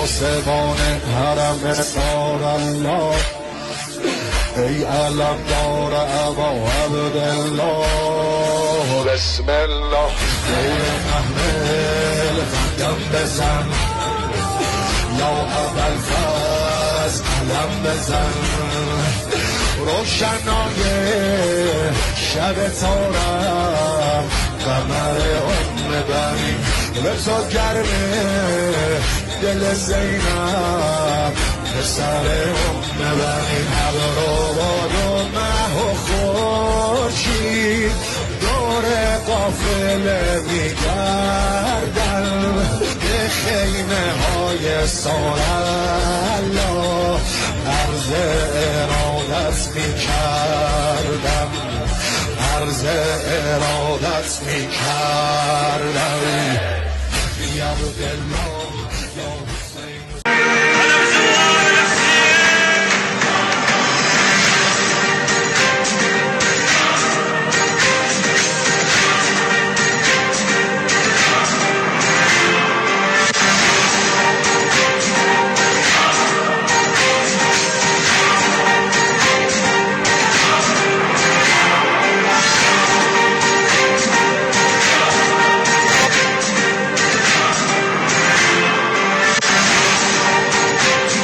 پاسبان حرم دار الله ای علمدار ابا عبدالله بسم الله غیر محمل قدم بزن یا ابوالفضل علم بزن روشنای شب تارم قمر بنی به تو گرمه دل زینب پسر بنی ابروان و مه و خورشید دور قافله میگردن به خیمه های سارالله عرض ارادت میکردم عرض ارادت میکردم یا عبدالله